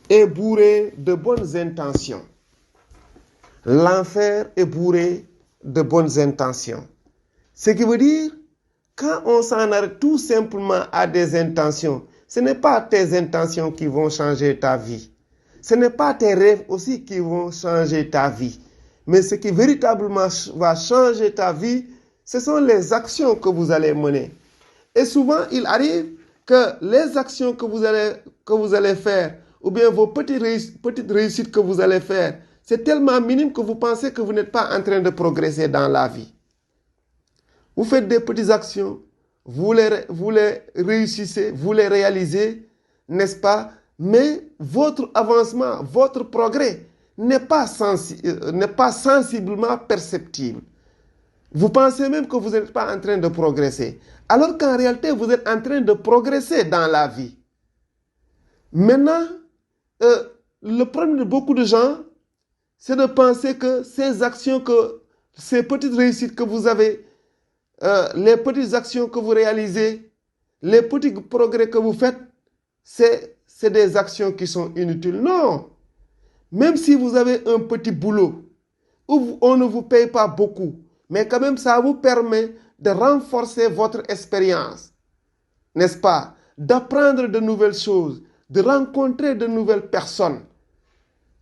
est bourré de bonnes intentions. L'enfer est bourré de bonnes intentions. Ce qui veut dire, quand on s'en arrête tout simplement à des intentions, ce n'est pas tes intentions qui vont changer ta vie. Ce n'est pas tes rêves aussi qui vont changer ta vie. Mais ce qui véritablement va changer ta vie, ce sont les actions que vous allez mener. Et souvent, il arrive que les actions que vous allez faire, ou bien vos petites réussites que vous allez faire, c'est tellement minime que vous pensez que vous n'êtes pas en train de progresser dans la vie. Vous faites des petites actions, vous les réussissez, vous les réalisez, n'est-ce pas? Mais votre avancement, votre progrès n'est pas sensiblement perceptible. Vous pensez même que vous n'êtes pas en train de progresser, alors qu'en réalité, vous êtes en train de progresser dans la vie. Maintenant, le problème de beaucoup de gens, c'est de penser que ces actions, ces petites réussites que vous avez, les petites actions que vous réalisez, les petits progrès que vous faites, c'est des actions qui sont inutiles. Non! Même si vous avez un petit boulot, où on ne vous paye pas beaucoup, mais quand même ça vous permet de renforcer votre expérience, n'est-ce pas? D'apprendre de nouvelles choses, de rencontrer de nouvelles personnes.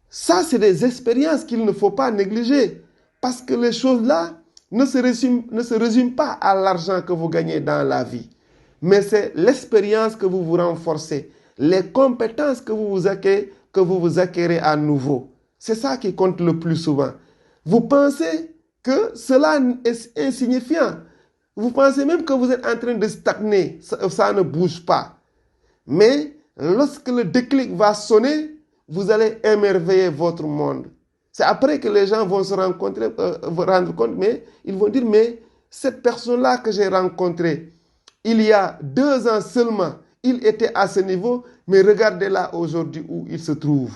Ça, c'est des expériences qu'il ne faut pas négliger, parce que les choses-là ne se résument pas à l'argent que vous gagnez dans la vie, mais c'est l'expérience que vous vous renforcez, les compétences que vous vous acquérez à nouveau. C'est ça qui compte le plus souvent. Vous pensez que cela est insignifiant. Vous pensez même que vous êtes en train de stagner. Ça ne bouge pas. Mais lorsque le déclic va sonner, vous allez émerveiller votre monde. C'est après que les gens vont se rendre compte, mais ils vont dire, mais cette personne-là que j'ai rencontrée, il y a 2 ans seulement, il était à ce niveau, mais regardez-là aujourd'hui où il se trouve.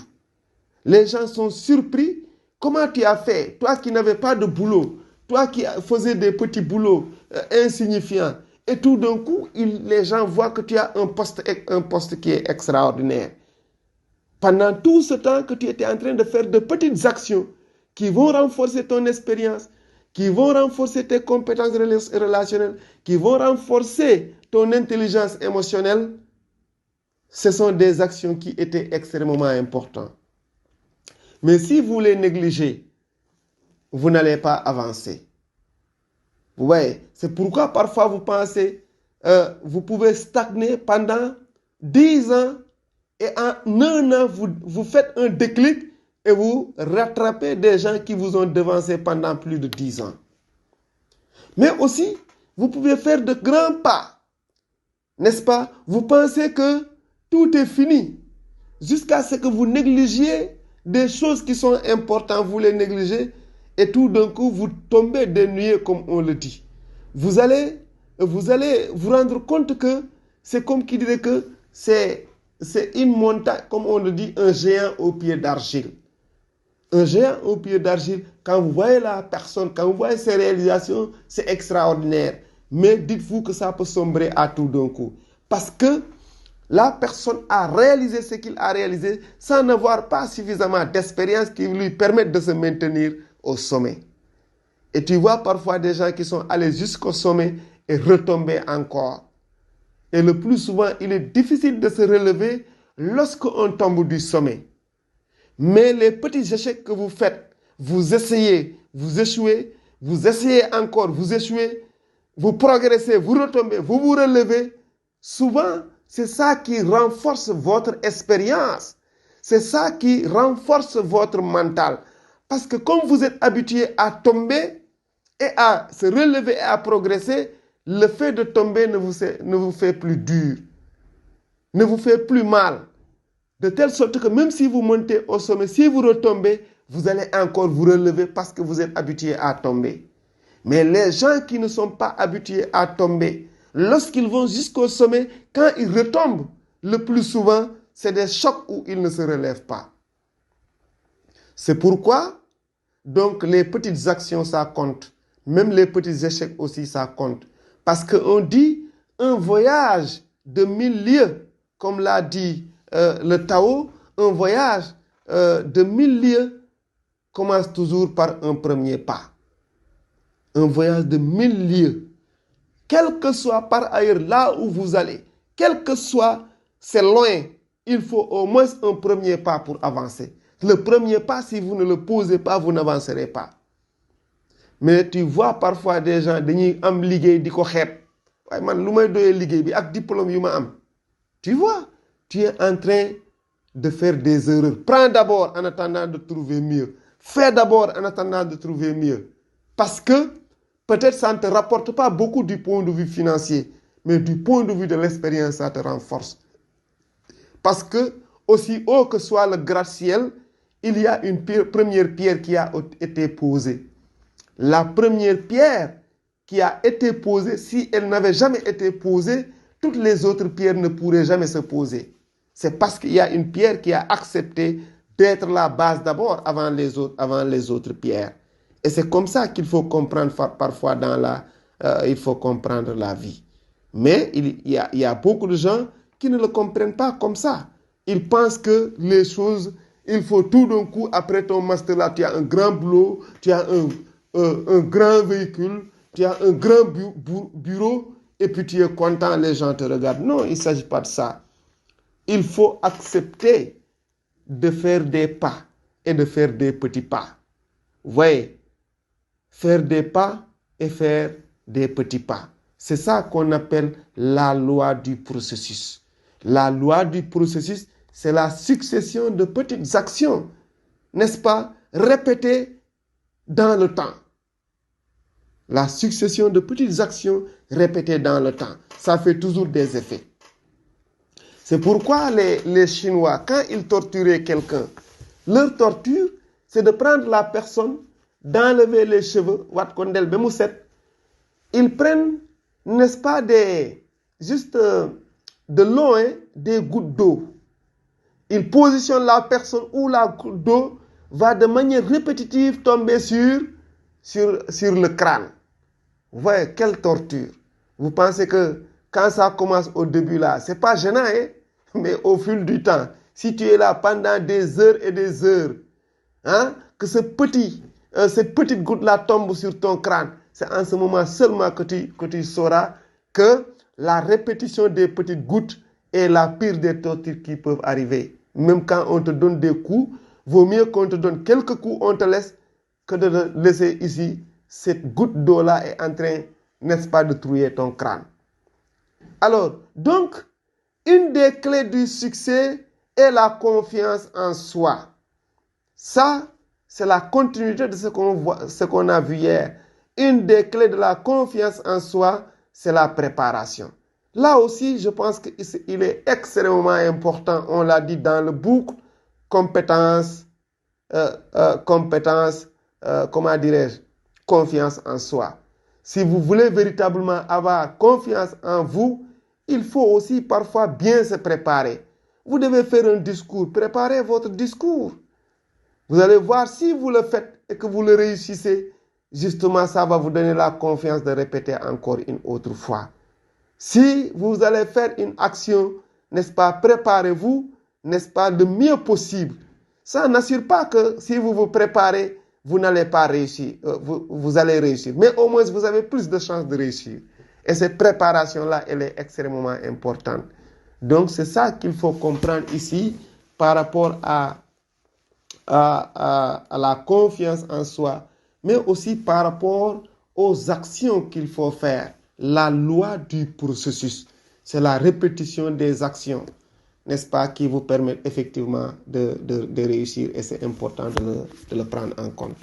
Les gens sont surpris. Comment tu as fait? Toi qui n'avais pas de boulot, toi qui faisais des petits boulots insignifiants, et tout d'un coup, les gens voient que tu as un poste qui est extraordinaire. Pendant tout ce temps que tu étais en train de faire de petites actions qui vont renforcer ton expérience, qui vont renforcer tes compétences relationnelles, qui vont renforcer ton intelligence émotionnelle, ce sont des actions qui étaient extrêmement importantes. Mais si vous les négligez, vous n'allez pas avancer. Vous voyez, c'est pourquoi parfois vous pensez, vous pouvez stagner pendant 10 ans et en 1 an, vous faites un déclic et vous rattrapez des gens qui vous ont devancé pendant plus de 10 ans. Mais aussi, vous pouvez faire de grands pas, n'est-ce pas? Vous pensez que tout est fini jusqu'à ce que vous négligiez des choses qui sont importantes, vous les négligez et tout d'un coup, vous tombez dénué comme on le dit. Vous allez vous rendre compte que c'est comme qui dirait que c'est une montagne, comme on le dit, un géant au pied d'argile. Un géant au pied d'argile, quand vous voyez la personne, quand vous voyez ses réalisations, c'est extraordinaire. Mais dites-vous que ça peut sombrer à tout d'un coup. Parce que la personne a réalisé ce qu'il a réalisé sans n'avoir pas suffisamment d'expérience qui lui permettent de se maintenir au sommet. Et tu vois parfois des gens qui sont allés jusqu'au sommet et retomber encore. Et le plus souvent, il est difficile de se relever lorsqu'on tombe du sommet. Mais les petits échecs que vous faites, vous essayez, vous échouez, vous essayez encore, vous échouez, vous progressez, vous retombez, vous vous relevez. Souvent, c'est ça qui renforce votre expérience. C'est ça qui renforce votre mental. Parce que comme vous êtes habitué à tomber et à se relever et à progresser, le fait de tomber ne vous fait plus dur, ne vous fait plus mal. De telle sorte que même si vous montez au sommet, si vous retombez, vous allez encore vous relever parce que vous êtes habitué à tomber. Mais les gens qui ne sont pas habitués à tomber, lorsqu'ils vont jusqu'au sommet, quand ils retombent, le plus souvent, c'est des chocs où ils ne se relèvent pas. C'est pourquoi, donc, les petites actions, ça compte. Même les petits échecs aussi, ça compte. Parce qu'on dit un voyage de 1000 lieues, comme l'a dit le Tao, un voyage de 1000 lieues commence toujours par un premier pas. Un voyage de 1000 lieues. Quel que soit par ailleurs là où vous allez, quel que soit, c'est loin, il faut au moins un premier pas pour avancer. Le premier pas, si vous ne le posez pas, vous n'avancerez pas. Mais tu vois parfois des gens qui ont ligué di ko xeeb waaye man lu may doyee liggéey bi ak diplôme yu ma am. Tu vois, tu es en train de faire des erreurs. Prends d'abord en attendant de trouver mieux. Fais d'abord en attendant de trouver mieux. Parce que peut-être ça ne te rapporte pas beaucoup du point de vue financier, mais du point de vue de l'expérience, ça te renforce. Parce que aussi haut que soit le gratte-ciel, il y a une première pierre qui a été posée. La première pierre qui a été posée, si elle n'avait jamais été posée, toutes les autres pierres ne pourraient jamais se poser. C'est parce qu'il y a une pierre qui a accepté d'être la base d'abord avant les autres pierres. Et c'est comme ça qu'il faut comprendre parfois il faut comprendre la vie. Mais il y a beaucoup de gens qui ne le comprennent pas comme ça. Ils pensent que les choses, il faut tout d'un coup, après ton master là, tu as un grand boulot, tu as un grand véhicule, tu as un grand bureau, et puis tu es content, les gens te regardent. Non, il ne s'agit pas de ça. Il faut accepter de faire des pas et de faire des petits pas. Vous voyez, faire des pas et faire des petits pas. C'est ça qu'on appelle la loi du processus. La loi du processus, c'est la succession de petites actions, n'est-ce pas, répétées dans le temps. La succession de petites actions répétées dans le temps. Ça fait toujours des effets. C'est pourquoi les Chinois, quand ils torturaient quelqu'un, leur torture, c'est de prendre la personne, d'enlever les cheveux, ils prennent, n'est-ce pas, juste de l'eau, des gouttes d'eau. Ils positionnent la personne où la goutte d'eau va de manière répétitive tomber sur le crâne. Vous voyez, quelle torture. Vous pensez que quand ça commence au début là, c'est pas gênant, hein? Mais au fil du temps, si tu es là pendant des heures et des heures, hein, que cette petite goutte là tombe sur ton crâne, c'est en ce moment seulement que tu sauras que la répétition des petites gouttes est la pire des tortures qui peuvent arriver. Même quand on te donne des coups, vaut mieux qu'on te donne quelques coups, on te laisse, que de laisser ici, cette goutte d'eau-là est en train, n'est-ce pas, de trouiller ton crâne. Alors, donc, une des clés du succès est la confiance en soi. Ça, c'est la continuité de ce qu'on a vu hier. Une des clés de la confiance en soi, c'est la préparation. Là aussi, je pense qu'il est extrêmement important, on l'a dit dans le boucle, compétence, comment dirais-je, confiance en soi. Si vous voulez véritablement avoir confiance en vous, il faut aussi parfois bien se préparer. Vous devez faire un discours, préparez votre discours. Vous allez voir, si vous le faites et que vous le réussissez, justement, ça va vous donner la confiance de répéter encore une autre fois. Si vous allez faire une action, n'est-ce pas, préparez-vous, n'est-ce pas, le mieux possible. Ça n'assure pas que si vous vous préparez, vous n'allez pas réussir, vous allez réussir. Mais au moins, vous avez plus de chances de réussir. Et cette préparation-là, elle est extrêmement importante. Donc, c'est ça qu'il faut comprendre ici par rapport à la confiance en soi, mais aussi par rapport aux actions qu'il faut faire. La loi du processus, c'est la répétition des actions, n'est-ce pas, qui vous permettent effectivement de réussir, et c'est important de le prendre en compte.